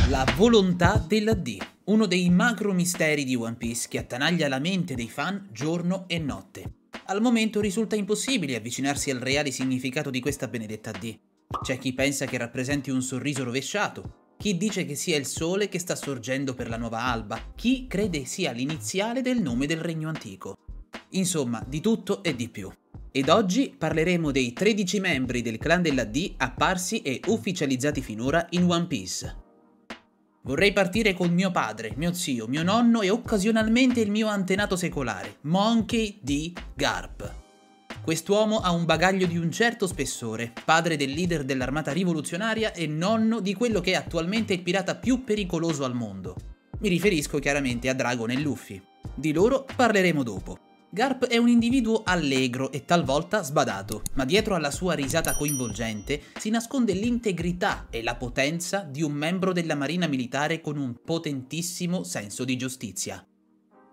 La volontà della D, uno dei macro misteri di One Piece che attanaglia la mente dei fan giorno e notte. Al momento risulta impossibile avvicinarsi al reale significato di questa benedetta D. C'è chi pensa che rappresenti un sorriso rovesciato, chi dice che sia il sole che sta sorgendo per la nuova alba, chi crede sia l'iniziale del nome del regno antico. Insomma, di tutto e di più. Ed oggi parleremo dei 13 membri del clan della D apparsi e ufficializzati finora in One Piece. Vorrei partire con mio padre, mio zio, mio nonno e occasionalmente il mio antenato secolare, Monkey D. Garp. Quest'uomo ha un bagaglio di un certo spessore, padre del leader dell'armata rivoluzionaria e nonno di quello che è attualmente il pirata più pericoloso al mondo. Mi riferisco chiaramente a Dragon e Luffy. Di loro parleremo dopo. Garp è un individuo allegro e talvolta sbadato, ma dietro alla sua risata coinvolgente si nasconde l'integrità e la potenza di un membro della marina militare con un potentissimo senso di giustizia.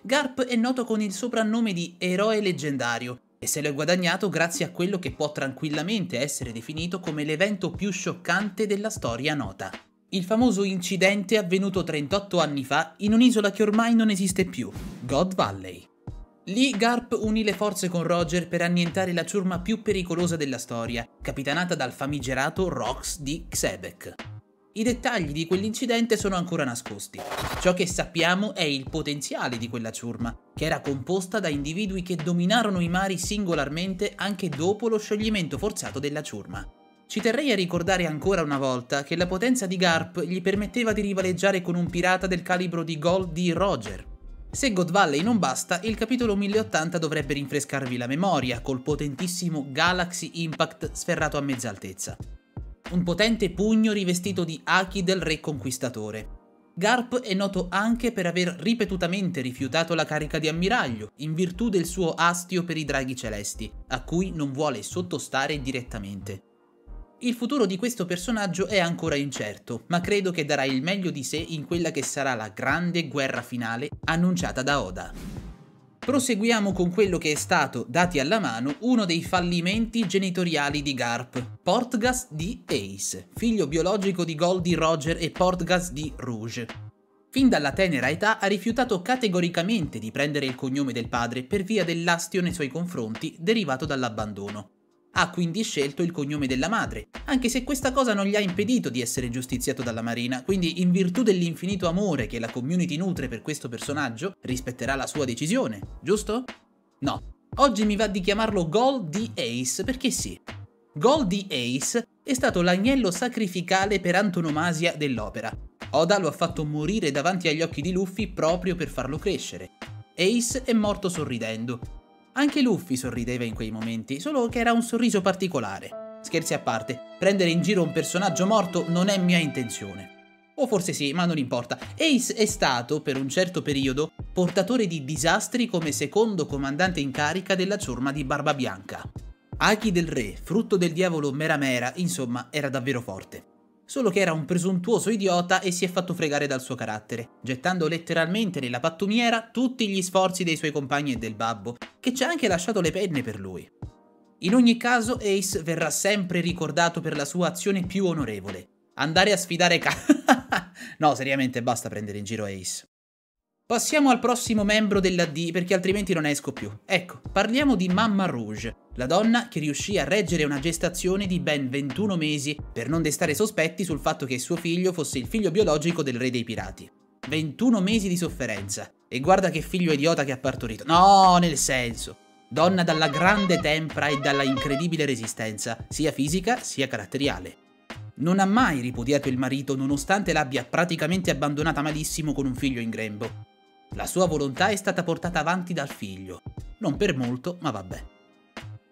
Garp è noto con il soprannome di eroe leggendario e se lo è guadagnato grazie a quello che può tranquillamente essere definito come l'evento più scioccante della storia nota. Il famoso incidente avvenuto 38 anni fa in un'isola che ormai non esiste più, God Valley. Lì Garp unì le forze con Roger per annientare la ciurma più pericolosa della storia, capitanata dal famigerato Rox di Xebec. I dettagli di quell'incidente sono ancora nascosti. Ciò che sappiamo è il potenziale di quella ciurma, che era composta da individui che dominarono i mari singolarmente anche dopo lo scioglimento forzato della ciurma. Ci terrei a ricordare ancora una volta che la potenza di Garp gli permetteva di rivaleggiare con un pirata del calibro di Gol di Roger. Se God Valley non basta, il capitolo 1080 dovrebbe rinfrescarvi la memoria col potentissimo Galaxy Impact sferrato a mezza altezza. Un potente pugno rivestito di Haki del re conquistatore. Garp è noto anche per aver ripetutamente rifiutato la carica di ammiraglio, in virtù del suo astio per i draghi celesti, a cui non vuole sottostare direttamente. Il futuro di questo personaggio è ancora incerto, ma credo che darà il meglio di sé in quella che sarà la grande guerra finale annunciata da Oda. Proseguiamo con quello che è stato, dati alla mano, uno dei fallimenti genitoriali di Garp, Portgas di Ace, figlio biologico di Goldie Roger e Portgas di Rouge. Fin dalla tenera età ha rifiutato categoricamente di prendere il cognome del padre per via dell'astio nei suoi confronti derivato dall'abbandono. Ha quindi scelto il cognome della madre, anche se questa cosa non gli ha impedito di essere giustiziato dalla marina, quindi in virtù dell'infinito amore che la community nutre per questo personaggio, rispetterà la sua decisione, giusto? No, oggi mi va di chiamarlo Gol di Ace perché sì. Gol di Ace è stato l'agnello sacrificale per antonomasia dell'opera. Oda lo ha fatto morire davanti agli occhi di Luffy proprio per farlo crescere. Ace è morto sorridendo. Anche Luffy sorrideva in quei momenti, solo che era un sorriso particolare. Scherzi a parte, prendere in giro un personaggio morto non è mia intenzione. O forse sì, ma non importa. Ace è stato, per un certo periodo, portatore di disastri come secondo comandante in carica della ciurma di Barbabianca. Haki del re, frutto del diavolo Mera Mera, insomma, era davvero forte. Solo che era un presuntuoso idiota e si è fatto fregare dal suo carattere, gettando letteralmente nella pattumiera tutti gli sforzi dei suoi compagni e del babbo, che ci ha anche lasciato le penne per lui. In ogni caso, Ace verrà sempre ricordato per la sua azione più onorevole: andare a sfidare No, seriamente, basta prendere in giro Ace. Passiamo al prossimo membro della D perché altrimenti non esco più. Ecco, parliamo di Mama Rouge, la donna che riuscì a reggere una gestazione di ben 21 mesi per non destare sospetti sul fatto che suo figlio fosse il figlio biologico del re dei pirati. 21 mesi di sofferenza. E guarda che figlio idiota che ha partorito. No, nel senso. Donna dalla grande tempra e dalla incredibile resistenza, sia fisica sia caratteriale. Non ha mai ripudiato il marito nonostante l'abbia praticamente abbandonata malissimo con un figlio in grembo. La sua volontà è stata portata avanti dal figlio. Non per molto, ma vabbè.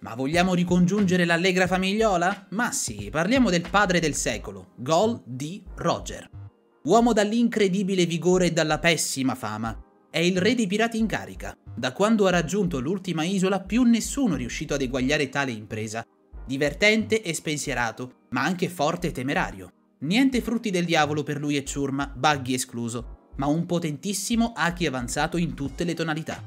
Ma vogliamo ricongiungere l'allegra famigliola? Ma sì, parliamo del padre del secolo, Gol D. Roger. Uomo dall'incredibile vigore e dalla pessima fama. È il re dei pirati in carica. Da quando ha raggiunto l'ultima isola più nessuno è riuscito ad eguagliare tale impresa. Divertente e spensierato, ma anche forte e temerario. Niente frutti del diavolo per lui e ciurma, Buggy escluso, ma un potentissimo haki avanzato in tutte le tonalità.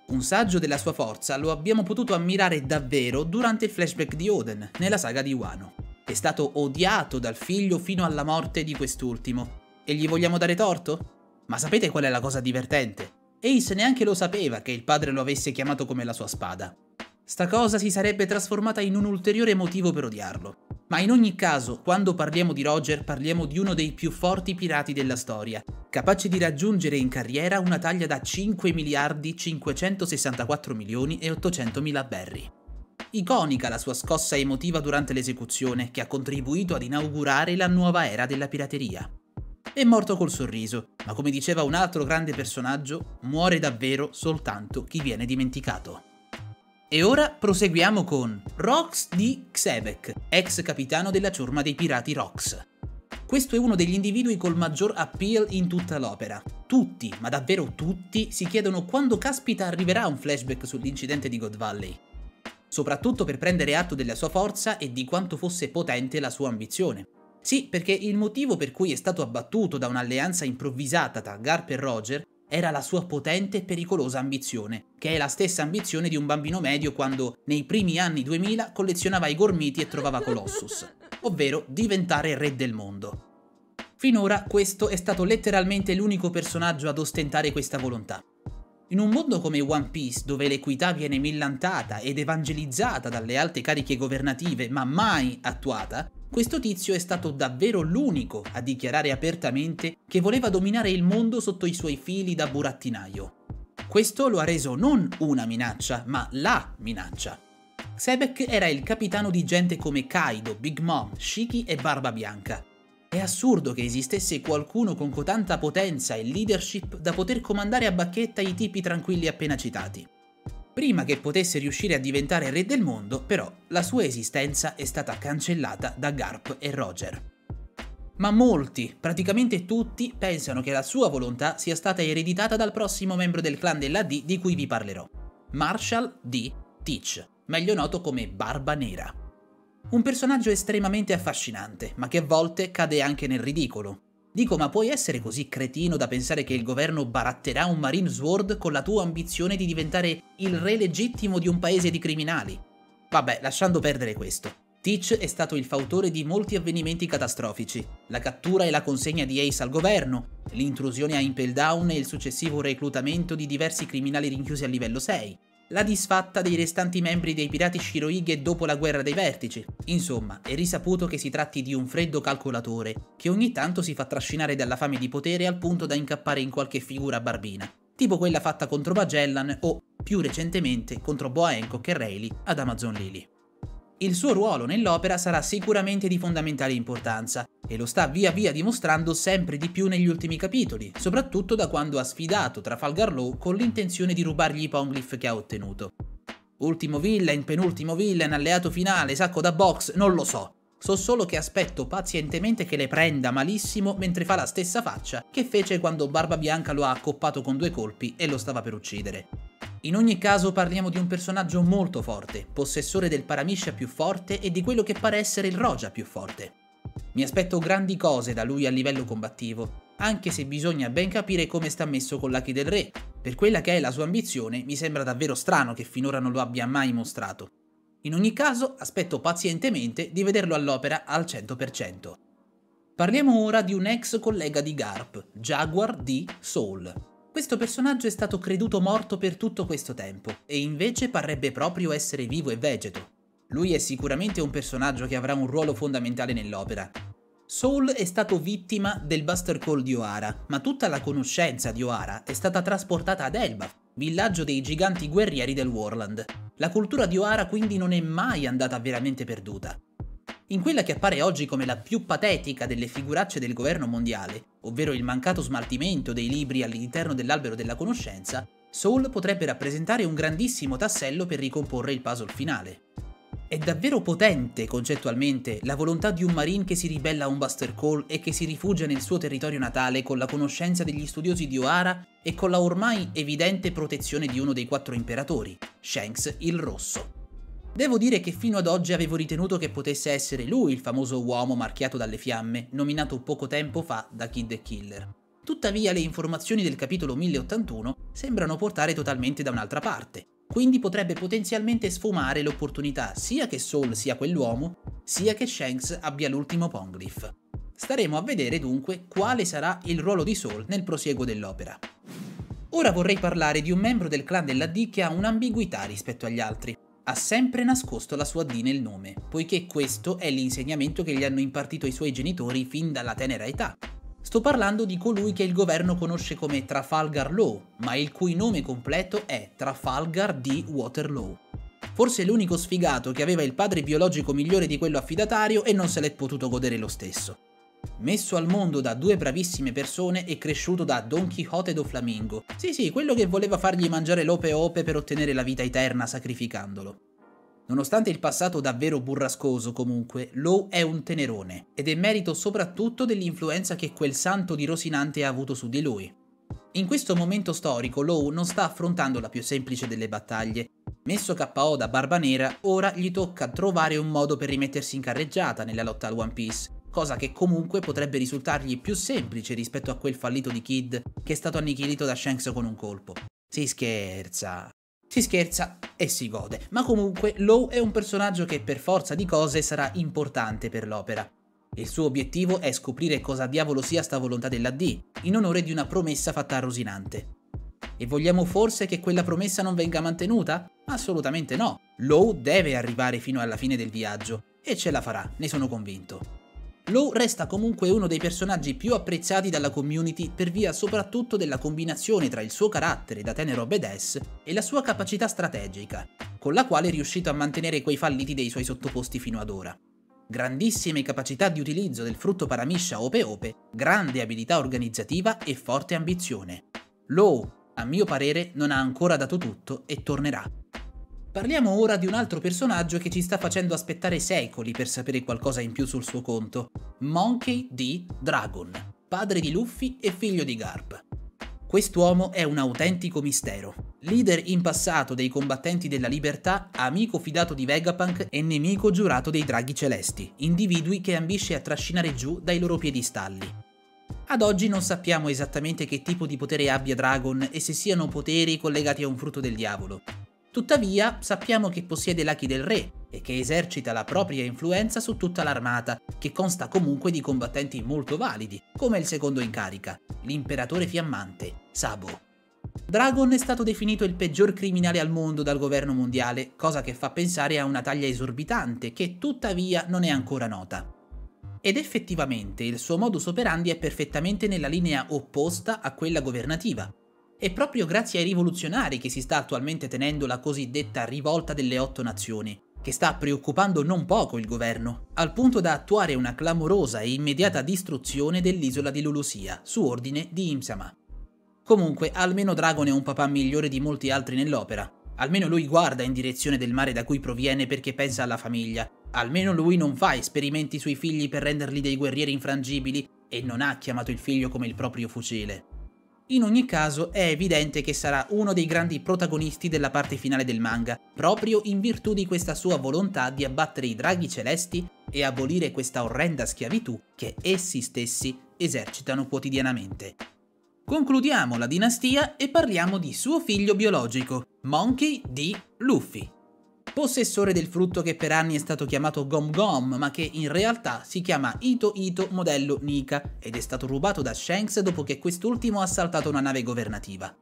Un saggio della sua forza lo abbiamo potuto ammirare davvero durante il flashback di Oden, nella saga di Wano. È stato odiato dal figlio fino alla morte di quest'ultimo. E gli vogliamo dare torto? Ma sapete qual è la cosa divertente? Ace neanche lo sapeva che il padre lo avesse chiamato come la sua spada. Sta cosa si sarebbe trasformata in un ulteriore motivo per odiarlo. Ma in ogni caso, quando parliamo di Roger, parliamo di uno dei più forti pirati della storia, capace di raggiungere in carriera una taglia da 5 miliardi 564 milioni e 800 mila berri. Iconica la sua scossa emotiva durante l'esecuzione, che ha contribuito ad inaugurare la nuova era della pirateria. È morto col sorriso, ma come diceva un altro grande personaggio, muore davvero soltanto chi viene dimenticato. E ora proseguiamo con Rox di Xebec, ex capitano della ciurma dei pirati Rox. Questo è uno degli individui col maggior appeal in tutta l'opera. Tutti, ma davvero tutti, si chiedono quando caspita arriverà un flashback sull'incidente di God Valley. Soprattutto per prendere atto della sua forza e di quanto fosse potente la sua ambizione. Sì, perché il motivo per cui è stato abbattuto da un'alleanza improvvisata tra Garp e Roger era la sua potente e pericolosa ambizione, che è la stessa ambizione di un bambino medio quando, nei primi anni 2000, collezionava i gormiti e trovava Colossus, ovvero diventare re del mondo. Finora questo è stato letteralmente l'unico personaggio ad ostentare questa volontà. In un mondo come One Piece, dove l'equità viene millantata ed evangelizzata dalle alte cariche governative ma mai attuata, questo tizio è stato davvero l'unico a dichiarare apertamente che voleva dominare il mondo sotto i suoi fili da burattinaio. Questo lo ha reso non una minaccia, ma la minaccia. Xebec era il capitano di gente come Kaido, Big Mom, Shiki e Barba Bianca. È assurdo che esistesse qualcuno con tanta potenza e leadership da poter comandare a bacchetta i tipi tranquilli appena citati. Prima che potesse riuscire a diventare re del mondo, però, la sua esistenza è stata cancellata da Garp e Roger. Ma molti, praticamente tutti, pensano che la sua volontà sia stata ereditata dal prossimo membro del clan della D di cui vi parlerò, Marshall D. Teach, meglio noto come Barba Nera. Un personaggio estremamente affascinante, ma che a volte cade anche nel ridicolo. Dico, ma puoi essere così cretino da pensare che il governo baratterà un Marine Sword con la tua ambizione di diventare il re legittimo di un paese di criminali? Vabbè, lasciando perdere questo. Teach è stato il fautore di molti avvenimenti catastrofici, la cattura e la consegna di Ace al governo, l'intrusione a Impel Down e il successivo reclutamento di diversi criminali rinchiusi a livello 6, la disfatta dei restanti membri dei pirati Shirohige dopo la guerra dei vertici. Insomma, è risaputo che si tratti di un freddo calcolatore, che ogni tanto si fa trascinare dalla fame di potere al punto da incappare in qualche figura barbina, tipo quella fatta contro Magellan o, più recentemente, contro Boa Hancock e Rayleigh ad Amazon Lily. Il suo ruolo nell'opera sarà sicuramente di fondamentale importanza, e lo sta via via dimostrando sempre di più negli ultimi capitoli, soprattutto da quando ha sfidato Trafalgar Law con l'intenzione di rubargli i Poneglyph che ha ottenuto. Ultimo villain, penultimo villain, alleato finale, sacco da box, non lo so. So solo che aspetto pazientemente che le prenda malissimo mentre fa la stessa faccia che fece quando Barba Bianca lo ha accoppato con 2 colpi e lo stava per uccidere. In ogni caso parliamo di un personaggio molto forte, possessore del Paramisha più forte e di quello che pare essere il Roja più forte. Mi aspetto grandi cose da lui a livello combattivo, anche se bisogna ben capire come sta messo con l'Haki del Re. Per quella che è la sua ambizione, mi sembra davvero strano che finora non lo abbia mai mostrato. In ogni caso, aspetto pazientemente di vederlo all'opera al 100%. Parliamo ora di un ex collega di Garp, Jaguar D. Soul. Questo personaggio è stato creduto morto per tutto questo tempo, e invece parrebbe proprio essere vivo e vegeto. Lui è sicuramente un personaggio che avrà un ruolo fondamentale nell'opera. Soul è stato vittima del Buster Call di Ohara, ma tutta la conoscenza di Ohara è stata trasportata ad Elbaf, villaggio dei giganti guerrieri del Warland. La cultura di Ohara quindi non è mai andata veramente perduta. In quella che appare oggi come la più patetica delle figuracce del governo mondiale, ovvero il mancato smaltimento dei libri all'interno dell'albero della conoscenza, Soul potrebbe rappresentare un grandissimo tassello per ricomporre il puzzle finale. È davvero potente concettualmente la volontà di un Marine che si ribella a un Buster Call e che si rifugia nel suo territorio natale con la conoscenza degli studiosi di Ohara e con la ormai evidente protezione di uno dei 4 imperatori, Shanks il Rosso. Devo dire che fino ad oggi avevo ritenuto che potesse essere lui il famoso uomo marchiato dalle fiamme, nominato poco tempo fa da Kid the Killer. Tuttavia le informazioni del capitolo 1081 sembrano portare totalmente da un'altra parte, quindi potrebbe potenzialmente sfumare l'opportunità sia che Soul sia quell'uomo, sia che Shanks abbia l'ultimo Poneglyph. Staremo a vedere dunque quale sarà il ruolo di Saul nel prosieguo dell'opera. Ora vorrei parlare di un membro del clan della D che ha un'ambiguità rispetto agli altri. Ha sempre nascosto la sua D nel nome, poiché questo è l'insegnamento che gli hanno impartito i suoi genitori fin dalla tenera età. Sto parlando di colui che il governo conosce come Trafalgar Law, ma il cui nome completo è Trafalgar D. Waterloo. Forse l'unico sfigato che aveva il padre biologico migliore di quello affidatario e non se l'è potuto godere lo stesso. Messo al mondo da due bravissime persone e cresciuto da Don Quixote do Flamingo. Sì, quello che voleva fargli mangiare l'ope ope per ottenere la vita eterna sacrificandolo. Nonostante il passato davvero burrascoso, comunque, Law è un tenerone, ed è merito soprattutto dell'influenza che quel santo di Rosinante ha avuto su di lui. In questo momento storico, Law non sta affrontando la più semplice delle battaglie. Messo KO da Barba Nera, ora gli tocca trovare un modo per rimettersi in carreggiata nella lotta al One Piece, cosa che comunque potrebbe risultargli più semplice rispetto a quel fallito di Kid che è stato annichilito da Shanks con un colpo. Si scherza e si gode, ma comunque Law è un personaggio che per forza di cose sarà importante per l'opera. Il suo obiettivo è scoprire cosa diavolo sia sta volontà della D, in onore di una promessa fatta a Rosinante. E vogliamo forse che quella promessa non venga mantenuta? Assolutamente no. Law deve arrivare fino alla fine del viaggio, e ce la farà, ne sono convinto. Law resta comunque uno dei personaggi più apprezzati dalla community per via soprattutto della combinazione tra il suo carattere da tenero badass e la sua capacità strategica, con la quale è riuscito a mantenere quei falliti dei suoi sottoposti fino ad ora. Grandissime capacità di utilizzo del frutto Paramisha Ope Ope, grande abilità organizzativa e forte ambizione. Law, a mio parere, non ha ancora dato tutto e tornerà. Parliamo ora di un altro personaggio che ci sta facendo aspettare secoli per sapere qualcosa in più sul suo conto. Monkey D. Dragon, padre di Luffy e figlio di Garp. Quest'uomo è un autentico mistero. Leader in passato dei combattenti della libertà, amico fidato di Vegapunk e nemico giurato dei draghi celesti, individui che ambisce a trascinare giù dai loro piedistalli. Ad oggi non sappiamo esattamente che tipo di potere abbia Dragon e se siano poteri collegati a un frutto del diavolo. Tuttavia, sappiamo che possiede l'Haki del Re e che esercita la propria influenza su tutta l'armata, che consta comunque di combattenti molto validi, come il secondo in carica, l'imperatore fiammante, Sabo. Dragon è stato definito il peggior criminale al mondo dal governo mondiale, cosa che fa pensare a una taglia esorbitante che tuttavia non è ancora nota. Ed effettivamente il suo modus operandi è perfettamente nella linea opposta a quella governativa. È proprio grazie ai rivoluzionari che si sta attualmente tenendo la cosiddetta rivolta delle 8 nazioni, che sta preoccupando non poco il governo, al punto da attuare una clamorosa e immediata distruzione dell'isola di Lulusia, su ordine di Imsama. Comunque, almeno Dragon è un papà migliore di molti altri nell'opera. Almeno lui guarda in direzione del mare da cui proviene perché pensa alla famiglia. Almeno lui non fa esperimenti sui figli per renderli dei guerrieri infrangibili e non ha chiamato il figlio come il proprio fucile. In ogni caso è evidente che sarà uno dei grandi protagonisti della parte finale del manga, proprio in virtù di questa sua volontà di abbattere i draghi celesti e abolire questa orrenda schiavitù che essi stessi esercitano quotidianamente. Concludiamo la dinastia e parliamo di suo figlio biologico, Monkey D. Luffy. Possessore del frutto che per anni è stato chiamato Gom Gom, ma che in realtà si chiama Ito Ito modello Nika ed è stato rubato da Shanks dopo che quest'ultimo ha assaltato una nave governativa.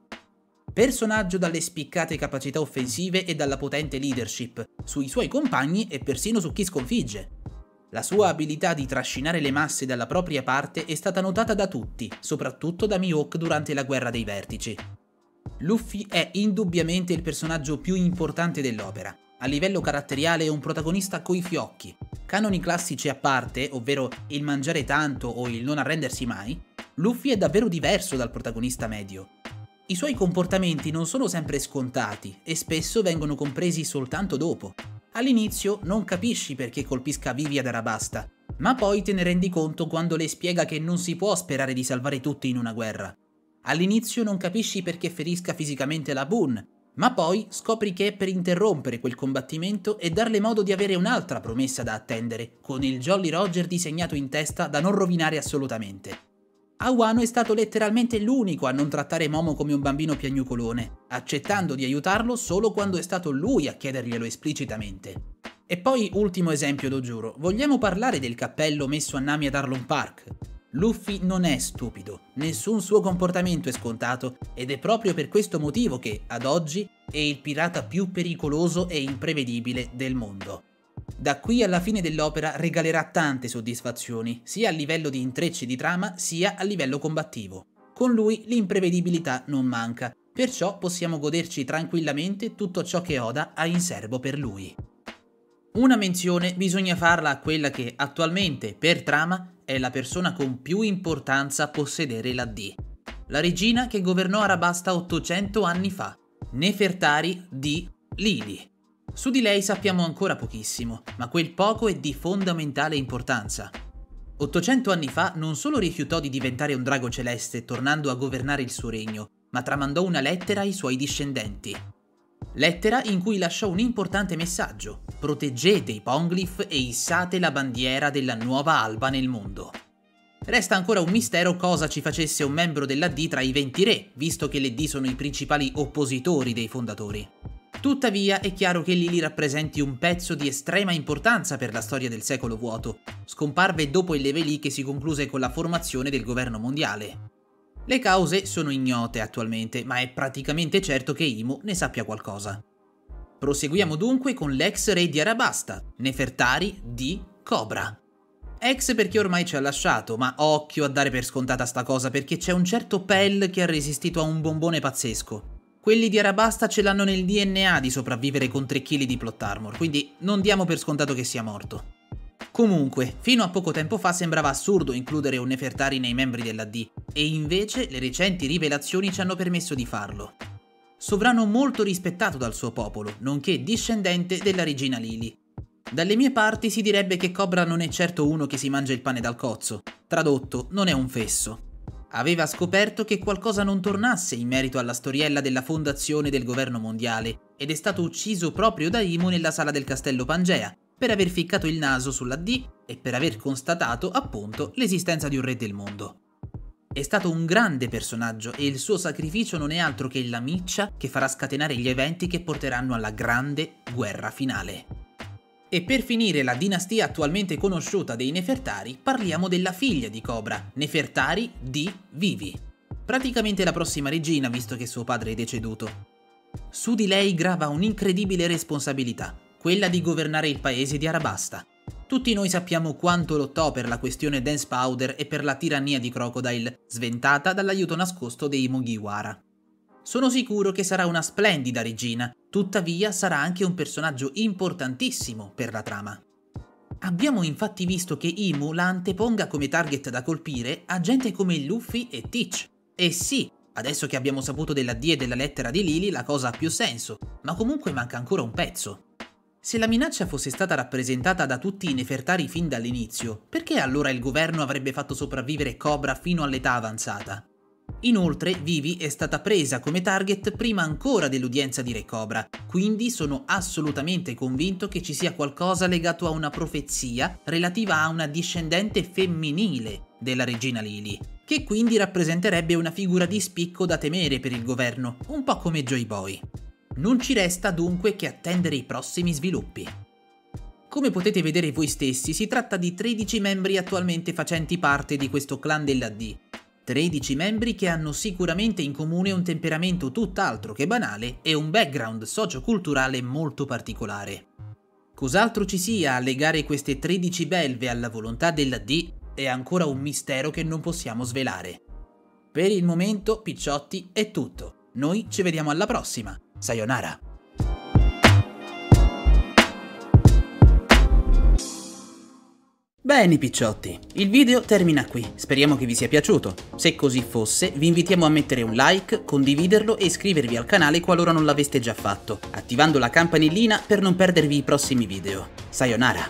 Personaggio dalle spiccate capacità offensive e dalla potente leadership, sui suoi compagni e persino su chi sconfigge. La sua abilità di trascinare le masse dalla propria parte è stata notata da tutti, soprattutto da Mihawk durante la Guerra dei Vertici. Luffy è indubbiamente il personaggio più importante dell'opera. A livello caratteriale è un protagonista coi fiocchi. Canoni classici a parte, ovvero il mangiare tanto o il non arrendersi mai, Luffy è davvero diverso dal protagonista medio. I suoi comportamenti non sono sempre scontati e spesso vengono compresi soltanto dopo. All'inizio non capisci perché colpisca Vivi ad Arabasta, ma poi te ne rendi conto quando le spiega che non si può sperare di salvare tutti in una guerra. All'inizio non capisci perché ferisca fisicamente la Boone, ma poi scopri che è per interrompere quel combattimento e darle modo di avere un'altra promessa da attendere, con il Jolly Roger disegnato in testa da non rovinare assolutamente. A Wano è stato letteralmente l'unico a non trattare Momo come un bambino piagnucolone, accettando di aiutarlo solo quando è stato lui a chiederglielo esplicitamente. E poi, ultimo esempio lo giuro, vogliamo parlare del cappello messo a Nami ad Arlong Park? Luffy non è stupido, nessun suo comportamento è scontato ed è proprio per questo motivo che, ad oggi, è il pirata più pericoloso e imprevedibile del mondo. Da qui alla fine dell'opera regalerà tante soddisfazioni, sia a livello di intrecci di trama, sia a livello combattivo. Con lui l'imprevedibilità non manca, perciò possiamo goderci tranquillamente tutto ciò che Oda ha in serbo per lui. Una menzione bisogna farla a quella che attualmente, per trama, è la persona con più importanza a possedere la D. La regina che governò Arabasta 800 anni fa, Nefertari di Lili. Su di lei sappiamo ancora pochissimo, ma quel poco è di fondamentale importanza. 800 anni fa non solo rifiutò di diventare un drago celeste tornando a governare il suo regno, ma tramandò una lettera ai suoi discendenti. Lettera in cui lasciò un importante messaggio: proteggete i Poneglyph e issate la bandiera della nuova alba nel mondo. Resta ancora un mistero cosa ci facesse un membro della D tra i 20 re, visto che le D sono i principali oppositori dei fondatori. Tuttavia è chiaro che Lili rappresenti un pezzo di estrema importanza per la storia del secolo vuoto. Scomparve dopo il Level E che si concluse con la formazione del governo mondiale. Le cause sono ignote attualmente, ma è praticamente certo che Imu ne sappia qualcosa. Proseguiamo dunque con l'ex re di Arabasta, Nefertari di Cobra. Ex perché ormai ci ha lasciato, ma occhio a dare per scontata sta cosa perché c'è un certo Pell che ha resistito a un bombone pazzesco. Quelli di Arabasta ce l'hanno nel DNA di sopravvivere con 3 kg di plot armor, quindi non diamo per scontato che sia morto. Comunque, fino a poco tempo fa sembrava assurdo includere un Nefertari nei membri della D, e invece le recenti rivelazioni ci hanno permesso di farlo. Sovrano molto rispettato dal suo popolo, nonché discendente della regina Lili. Dalle mie parti si direbbe che Cobra non è certo uno che si mangia il pane dal cozzo, tradotto non è un fesso. Aveva scoperto che qualcosa non tornasse in merito alla storiella della fondazione del governo mondiale ed è stato ucciso proprio da Imu nella sala del castello Pangea, per aver ficcato il naso sulla D e per aver constatato, appunto, l'esistenza di un re del mondo. È stato un grande personaggio e il suo sacrificio non è altro che la miccia che farà scatenare gli eventi che porteranno alla grande guerra finale. E per finire la dinastia attualmente conosciuta dei Nefertari, parliamo della figlia di Cobra, Nefertari di Vivi. Praticamente la prossima regina, visto che suo padre è deceduto. Su di lei grava un'incredibile responsabilità, quella di governare il paese di Arabasta. Tutti noi sappiamo quanto lottò per la questione Dance Powder e per la tirannia di Crocodile, sventata dall'aiuto nascosto dei Mugiwara. Sono sicuro che sarà una splendida regina, tuttavia sarà anche un personaggio importantissimo per la trama. Abbiamo infatti visto che Imu la anteponga come target da colpire a gente come Luffy e Teach. E sì, adesso che abbiamo saputo della D e della lettera di Lili la cosa ha più senso, ma comunque manca ancora un pezzo. Se la minaccia fosse stata rappresentata da tutti i Nefertari fin dall'inizio, perché allora il governo avrebbe fatto sopravvivere Cobra fino all'età avanzata? Inoltre, Vivi è stata presa come target prima ancora dell'udienza di Re Cobra, quindi sono assolutamente convinto che ci sia qualcosa legato a una profezia relativa a una discendente femminile della regina Lili, che quindi rappresenterebbe una figura di spicco da temere per il governo, un po' come Joy Boy. Non ci resta dunque che attendere i prossimi sviluppi. Come potete vedere voi stessi, si tratta di 13 membri attualmente facenti parte di questo clan della D. 13 membri che hanno sicuramente in comune un temperamento tutt'altro che banale e un background socio-culturale molto particolare. Cos'altro ci sia a legare queste 13 belve alla volontà della D è ancora un mistero che non possiamo svelare. Per il momento, picciotti, è tutto. Noi ci vediamo alla prossima. Sayonara! Bene picciotti, il video termina qui, speriamo che vi sia piaciuto. Se così fosse, vi invitiamo a mettere un like, condividerlo e iscrivervi al canale qualora non l'aveste già fatto, attivando la campanellina per non perdervi i prossimi video. Sayonara!